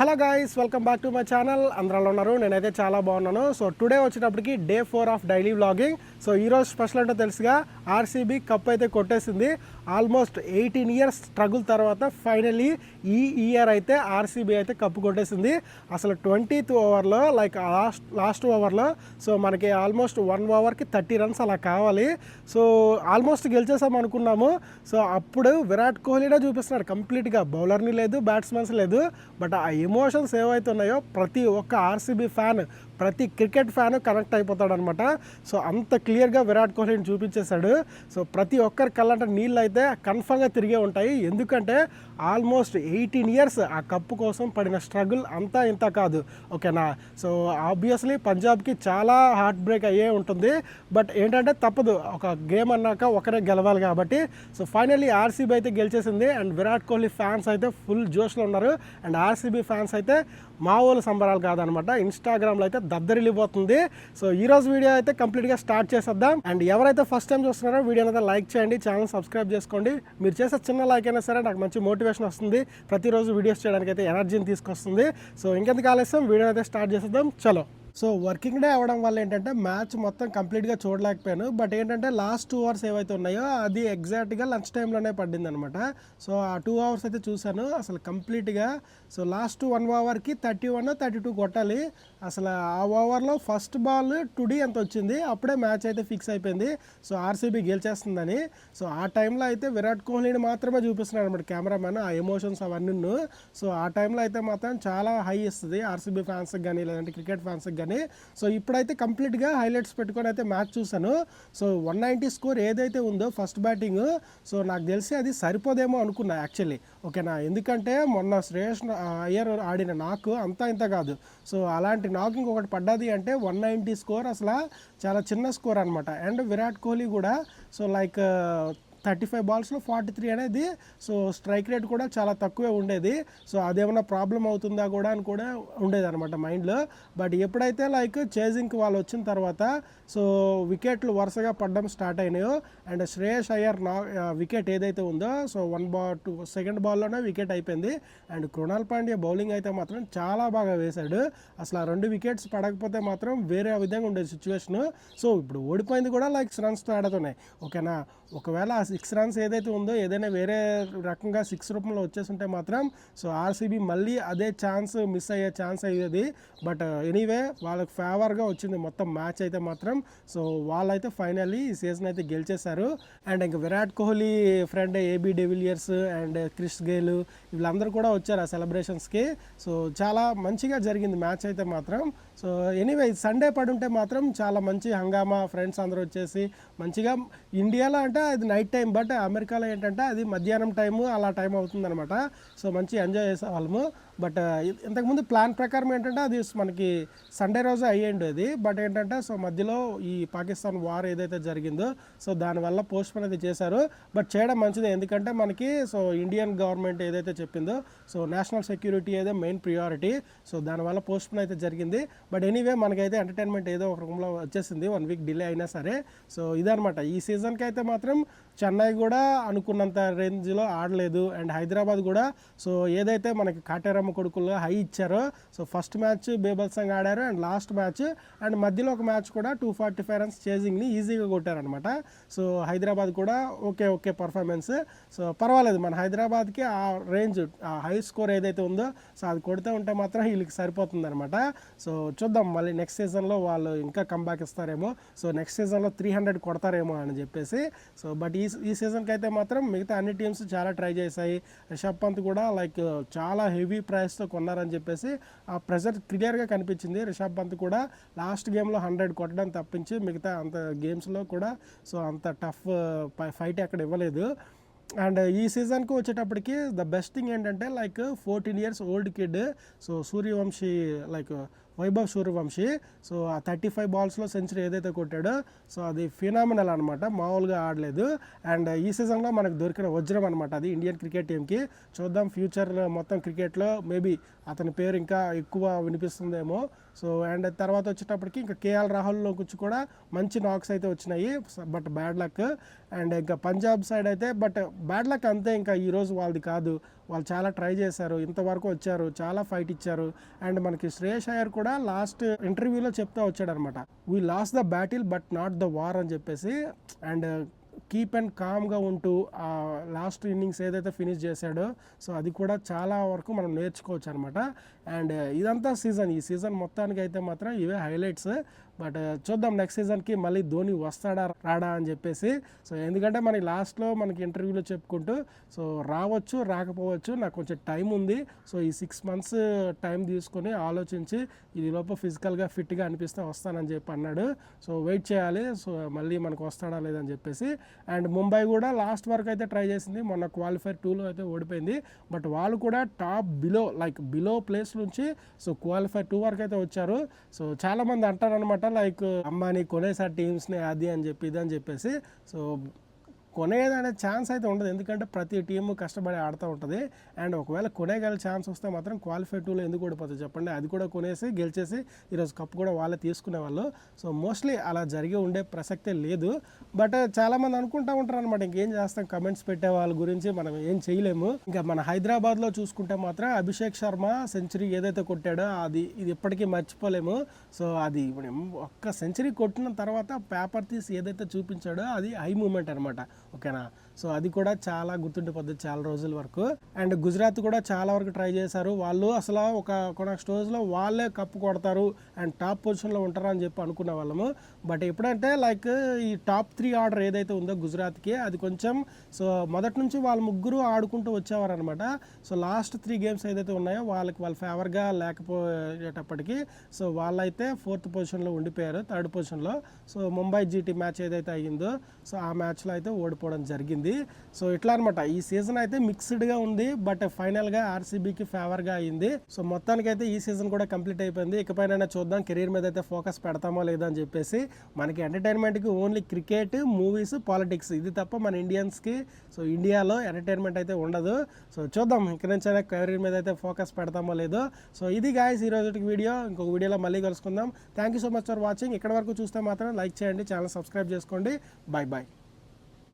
Hello guys, welcome back to my channel. అందరూ ఉన్నారు, నేనైతే చాలా బాగున్నాను. సో టుడే వచ్చేటప్పటికి day 4 of daily vlogging. So ఈరోజు స్పెషల్ అంటే తెలుసుగా, ఆర్సీబీ కప్ అయితే కొట్టేసింది. ఆల్మోస్ట్ 18 ఇయర్స్ స్ట్రగుల్ తర్వాత ఫైనలీ ఈ ఇయర్ అయితే ఆర్సీబీ అయితే కప్పు కొట్టేసింది. అసలు 20th ఓవర్లో లైక్ లాస్ట్ ఓవర్లో సో మనకి ఆల్మోస్ట్ 1 ఓవర్కి 30 రన్స్ అలా కావాలి. సో ఆల్మోస్ట్ గెలిచేసాం అనుకున్నాము. సో అప్పుడు విరాట్ కోహ్లీనే చూపిస్తున్నాడు కంప్లీట్గా, బౌలర్ని లేదు, బ్యాట్స్మెన్స్ లేదు. బట్ ఆ ఎమోషన్స్ ఏవైతే ఉన్నాయో ప్రతి ఒక్క ఆర్సీబీ ఫ్యాన్, ప్రతి క్రికెట్ ఫ్యాన్ కనెక్ట్ అయిపోతాడు అనమాట. సో అంత క్లియర్గా విరాట్ కోహ్లీని చూపించేశాడు. సో ప్రతి ఒక్కరి కళ్ళంటే నీళ్ళు అయితే కన్ఫర్మ్గా తిరిగే ఉంటాయి. ఎందుకంటే ఆల్మోస్ట్ 18 ఇయర్స్ ఆ కప్పు కోసం పడిన స్ట్రగుల్ అంతా ఇంత కాదు, ఓకేనా. సో ఆబ్వియస్లీ పంజాబ్కి చాలా హార్ట్ బ్రేక్ అయ్యే ఉంటుంది. బట్ ఏంటంటే తప్పదు, ఒక గేమ్ అన్నాక ఒకరే గెలవాలి కాబట్టి. సో ఫైనల్లీ ఆర్సీబీ అయితే గెలిచేసింది. అండ్ విరాట్ కోహ్లీ ఫ్యాన్స్ అయితే ఫుల్ జోష్లో ఉన్నారు. అండ్ ఆర్సీబీ ఫ్యాన్స్ అయితే మామూలు సంబరాలు కాదనమాట. ఇన్స్టాగ్రామ్లో అయితే దద్దరిల్లిపోతుంది. సో ఈరోజు వీడియో అయితే కంప్లీట్గా స్టార్ట్ చేసేద్దాం. అండ్ ఎవరైతే ఫస్ట్ టైం చూస్తున్నారో వీడియోని అయితే లైక్ చేయండి, ఛానల్ సబ్స్క్రైబ్ చేసుకోండి. మీరు చేసే చిన్న లైక్ అయినా సరే నాకు మంచి మోటివేషన్ వస్తుంది, ప్రతిరోజు వీడియోస్ చేయడానికి అయితే ఎనర్జీని తీసుకొస్తుంది. సో ఇంకెందుకు ఆలస్యం, వీడియో అయితే స్టార్ట్ చేసేద్దాం, చలో. సో వర్కింగ్ డే అవ్వడం వల్ల ఏంటంటే మ్యాచ్ మొత్తం కంప్లీట్గా చూడలేకపోయాను. బట్ ఏంటంటే లాస్ట్ 2 అవర్స్ ఏవైతే ఉన్నాయో అది ఎగ్జాక్ట్గా లంచ్ టైంలోనే పడింది అనమాట. సో ఆ 2 అవర్స్ అయితే చూశాను అసలు కంప్లీట్గా. సో లాస్ట్ 1 ఓవర్కి 31, 32 కొట్టాలి. అసలు ఆ ఓవర్లో ఫస్ట్ బాల్ టుడీ ఎంత వచ్చింది, అప్పుడే మ్యాచ్ అయితే ఫిక్స్ అయిపోయింది. So RCB గెలిచేస్తుందని. సో ఆ టైంలో అయితే విరాట్ కోహ్లీని మాత్రమే చూపిస్తున్నాడు అనమాట కెమెరామెన్, ఆ ఎమోషన్స్ అవన్నీ. సో ఆ టైంలో అయితే మాత్రం చాలా హై ఇస్తుంది ఆర్సీబీ ఫ్యాన్స్కి కానీ, లేదంటే క్రికెట్ ఫ్యాన్స్కి కానీ. సో ఇప్పుడైతే కంప్లీట్గా హైలైట్స్ పెట్టుకొని అయితే మ్యాచ్ చూసాను. సో 190 స్కోర్ ఏదైతే ఉందో ఫస్ట్ బ్యాటింగ్, సో నాకు తెలిసి అది సరిపోదేమో అనుకున్నా యాక్చువల్లీ, ఓకేనా. ఎందుకంటే మొన్న శ్రేయస్ అయ్యర్ ఆడిన నాకు అంతా ఇంత కాదు. సో అలాంటి నాకు ఇంకొకటి పడ్డది అంటే 190 స్కోర్ అసలు చాలా చిన్న స్కోర్ అనమాట. అండ్ విరాట్ కోహ్లీ కూడా సో లైక్ 35 బాల్స్లో 43 అనేది, సో స్ట్రైక్ రేట్ కూడా చాలా తక్కువే ఉండేది. సో అదేమన్నా ప్రాబ్లం అవుతుందా కూడా అని కూడా ఉండేది అనమాట మైండ్లో. బట్ ఎప్పుడైతే లైక్ చేజింగ్కి వాళ్ళు వచ్చిన తర్వాత సో వికెట్లు వరుసగా పడడం స్టార్ట్ అయినాయో, అండ్ శ్రేయస్ అయ్యర్ వికెట్ ఏదైతే ఉందో సో 2nd బాల్లోనే వికెట్ అయిపోయింది. అండ్ కృణాల్ పాండ్యా బౌలింగ్ అయితే మాత్రం చాలా బాగా వేశాడు. అసలు ఆ 2 వికెట్స్ పడకపోతే మాత్రం వేరే విధంగా ఉండేది సిచ్యువేషను. సో ఇప్పుడు ఓడిపోయింది కూడా లైక్ 6 రన్స్తో ఆడుతున్నాయి, ఓకేనా. ఒకవేళ ఆ 6 రన్స్ ఏదైతే ఉందో ఏదైనా వేరే రకంగా 6 రూపంలో వచ్చేస్తుంటే మాత్రం సో ఆర్సీబీ మళ్ళీ అదే ఛాన్స్ మిస్ అయ్యే ఛాన్స్ అయ్యేది. బట్ ఎనీవే వాళ్ళకి ఫేవర్గా వచ్చింది మొత్తం మ్యాచ్ అయితే మాత్రం. సో వాళ్ళైతే ఫైనల్లీ ఈ సీజన్ అయితే గెలిచేశారు. అండ్ ఇంకా Virat Kohli friend AB de Villiers and Chris Gayle వీళ్ళందరూ కూడా వచ్చారు ఆ సెలబ్రేషన్స్కి. సో చాలా మంచిగా జరిగింది మ్యాచ్ అయితే మాత్రం. సో ఎనీవే సండే పడుంటే మాత్రం చాలా మంచి హంగామా, ఫ్రెండ్స్ అందరూ వచ్చేసి మంచిగా. ఇండియాలో అంటే అది నైట్ టైం, బట్ అమెరికాలో ఏంటంటే అది మధ్యాహ్నం టైము అలా టైం అవుతుందన్నమాట. సో మంచి ఎంజాయ్ చేసేవాళ్ళము. బట్ ఇంతకుముందు ప్లాన్ ప్రకారం ఏంటంటే అది మనకి సండే రోజు అయ్యేది. బట్ ఏంటంటే సో మధ్యలో ఈ పాకిస్తాన్ వార్ ఏదైతే జరిగిందో సో దానివల్ల పోస్ట్పోన్ అయితే చేశారు. బట్ చేయడం మంచిదే, ఎందుకంటే మనకి సో ఇండియన్ గవర్నమెంట్ ఏదైతే చెప్పిందో సో నేషనల్ సెక్యూరిటీ ఏదో మెయిన్ ప్రియారిటీ. సో దానివల్ల పోస్ట్పోన్ అయితే జరిగింది. బట్ ఎనీవే మనకైతే ఎంటర్టైన్మెంట్ ఏదో ఒక రూమ్లో వచ్చేసింది, 1 వీక్ డిలే అయినా సరే. సో ఇదనమాట ఈ సీజన్కి అయితే మాత్రం. చెన్నై కూడా అనుకున్నంత రేంజ్లో ఆడలేదు. అండ్ హైదరాబాద్ కూడా సో ఏదైతే మనకి కాటేరమ్మ కొడుకుల్లో హై ఇచ్చారో సో ఫస్ట్ మ్యాచ్ బేబల్ సంగ్ ఆడారు, అండ్ లాస్ట్ మ్యాచ్ అండ్ మధ్యలో ఒక మ్యాచ్ కూడా 245 రన్స్ చేజింగ్ని ఈజీగా కొట్టారనమాట. సో హైదరాబాద్ కూడా ఓకే పర్ఫార్మెన్స్. సో పర్వాలేదు, మన హైదరాబాద్కి ఆ రేంజ్, ఆ హై స్కోర్ ఏదైతే ఉందో సో అది కొడితే ఉంటే మాత్రం వీళ్ళకి సరిపోతుంది అనమాట. సో చూద్దాం మళ్ళీ నెక్స్ట్ సీజన్లో వాళ్ళు ఇంకా కంబ్యాక్ ఇస్తారేమో. సో నెక్స్ట్ సీజన్లో 300 కొడతారేమో అని చెప్పేసి. సో బట్ ఈ సీజన్కి అయితే మాత్రం మిగతా అన్ని టీమ్స్ చాలా ట్రై చేశాయి. రిషబ్ పంత్ కూడా లైక్ చాలా హెవీ ప్రైస్తో కొన్నారని చెప్పేసి ఆ ప్రెజర్ క్లియర్గా కనిపించింది. రిషబ్ పంత్ కూడా లాస్ట్ గేమ్లో 100 కొట్టడం తప్పించి మిగతా అంత గేమ్స్లో కూడా సో అంత టఫ్ ఫైట్ అక్కడ ఇవ్వలేదు. అండ్ ఈ సీజన్కి వచ్చేటప్పటికి ద బెస్ట్ థింగ్ ఏంటంటే like 14 years old kid, so Suryavanshi like Vaibhav Suryavanshi. So ఆ 35 బాల్స్లో సెంచరీ ఏదైతే కొట్టాడో సో అది ఫినామినల్ అనమాట, మామూలుగా ఆడలేదు. అండ్ ఈ సీజన్లో మనకు దొరికిన వజ్రం అనమాట అది ఇండియన్ క్రికెట్ టీంకి. చూద్దాం ఫ్యూచర్లో మొత్తం క్రికెట్లో మేబీ అతని పేరు ఇంకా ఎక్కువ వినిపిస్తుందేమో. సో అండ్ తర్వాత వచ్చేటప్పటికి ఇంకా కేఎల్ రాహుల్లో కూర్చు కూడా మంచి నాక్స్ అయితే వచ్చినాయి, బట్ బ్యాడ్ లక్. అండ్ ఇంకా పంజాబ్ సైడ్ అయితే బట్ బ్యాడ్ లక్ అంతే, ఇంకా ఈరోజు వాళ్ళది కాదు. వాళ్ళు చాలా ట్రై చేశారు, ఇంతవరకు వచ్చారు, చాలా ఫైట్ ఇచ్చారు. అండ్ మనకి శ్రేయస్ అయ్యర్ కూడా లాస్ట్ ఇంటర్వ్యూలో చెప్తా వచ్చాడు అనమాట, we last the battle but not the war అని చెప్పేసి. అండ్ కీప్ అండ్ కామ్గా ఉంటూ ఆ లాస్ట్ ఇన్నింగ్స్ ఏదైతే ఫినిష్ చేశాడో సో అది కూడా చాలా వరకు మనం నేర్చుకోవచ్చు అనమాట. అండ్ ఇదంతా ఈ సీజన్ మొత్తానికి అయితే మాత్రం ఇవే హైలైట్స్. బట్ చూద్దాం నెక్స్ట్ సీజన్కి మళ్ళీ ధోని వస్తాడా రాడా అని చెప్పేసి. సో ఎందుకంటే మనకి లాస్ట్లో మనకి ఇంటర్వ్యూలో చెప్పుకుంటూ సో రావచ్చు రాకపోవచ్చు, నాకు కొంచెం టైం ఉంది, సో ఈ 6 months టైం తీసుకొని ఆలోచించి ఇది లోపల ఫిజికల్గా ఫిట్గా అనిపిస్తే వస్తానని చెప్పి అన్నాడు. సో వెయిట్ చేయాలి, సో మళ్ళీ మనకు వస్తాడా లేదని చెప్పేసి. అండ్ ముంబై కూడా లాస్ట్ వరకు అయితే ట్రై చేసింది, మొన్న క్వాలిఫైర్ 2లో అయితే ఓడిపోయింది. బట్ వాళ్ళు కూడా టాప్ బిలో ప్లేస్ నుంచి సో క్వాలిఫైర్ 2 వరకు అయితే వచ్చారు. సో చాలామంది అంటారు అనమాట లైక్ అంబానీ కొనేసారి టీమ్స్ని అది అని చెప్పి ఇది అని చెప్పేసి. సో కొనేదనే ఛాన్స్ అయితే ఉండదు, ఎందుకంటే ప్రతి టీము కష్టపడి ఆడుతూ ఉంటుంది. అండ్ ఒకవేళ కొనేగల ఛాన్స్ వస్తే మాత్రం క్వాలిఫైర్ 2లో ఎందుకు ఓడిపోతుంది చెప్పండి, అది కూడా కొనేసి గెలిచేసి ఈరోజు కప్ కూడా వాళ్ళే తీసుకునేవాళ్ళు. సో మోస్ట్లీ అలా జరిగి ఉండే ప్రసక్తే లేదు. బట్ చాలామంది అనుకుంటూ ఉంటారు అనమాట, ఇంకేం చేస్తాం, కమెంట్స్ పెట్టే వాళ్ళ గురించి మనం ఏం చేయలేము. ఇంకా మన హైదరాబాద్లో చూసుకుంటే మాత్రం అభిషేక్ శర్మ సెంచరీ ఏదైతే కొట్టాడో ఇది ఇప్పటికీ మర్చిపోలేము. సో అది ఒక్క సెంచరీ కొట్టిన తర్వాత పేపర్ తీసి ఏదైతే చూపించాడో అది హై మూమెంట్ అనమాట, ఓకేనా. సో అది కూడా చాలా గుర్తుండిపోద్ది చాలా రోజుల వరకు. అండ్ గుజరాత్ కూడా చాలా వరకు ట్రై చేశారు, వాళ్ళు అసలు ఒక స్టేజ్లో వాళ్ళే కప్పు కొడతారు అండ్ టాప్ పొజిషన్లో ఉంటారు అని చెప్పి అనుకునే వాళ్ళము. బట్ ఎప్పుడంటే లైక్ ఈ టాప్ 3 ఆర్డర్ ఏదైతే ఉందో గుజరాత్కి అది కొంచెం సో మొదటి నుంచి వాళ్ళు ముగ్గురు ఆడుకుంటూ వచ్చేవారు అనమాట. సో లాస్ట్ 3 games ఏదైతే ఉన్నాయో వాళ్ళ ఫేవర్గా లేకపోయేటప్పటికి సో వాళ్ళైతే 4th పొజిషన్లో ఉండిపోయారు, 3rd పొజిషన్లో. సో ముంబై జీటీ మ్యాచ్ ఏదైతే అయ్యిందో సో ఆ మ్యాచ్లో అయితే ఓడిపోవడం జరిగింది. సో ఇట్లా అనమాట ఈ సీజన్ అయితే మిక్స్డ్గా ఉంది, బట్ ఫైనల్గా ఆర్సీబీకి ఫేవర్గా అయింది. సో మొత్తానికైతే ఈ సీజన్ కూడా కంప్లీట్ అయిపోయింది. ఇకపైన చూద్దాం కెరీర్ మీద అయితే ఫోకస్ పెడతామో లేదా అని చెప్పేసి. మనకి ఎంటర్టైన్మెంట్కి ఓన్లీ క్రికెట్, మూవీస్, పాలిటిక్స్ ఇది తప్ప మన ఇండియన్స్కి సో ఇండియాలో ఎంటర్టైన్మెంట్ అయితే ఉండదు. సో చూద్దాం ఇక్కడ నుంచి అయినా కెరీర్ మీద అయితే ఫోకస్ పెడతామో లేదో. సో ఇది గాయస్ ఈ రోజుకి వీడియో, ఇంకొక వీడియోలో మళ్ళీ కలుసుకుందాం. Thank you so much for watching. ఇక్కడ వరకు చూస్తే మాత్రం లైక్ చేయండి, ఛానల్ సబ్స్క్రైబ్ చేసుకోండి. Bye bye.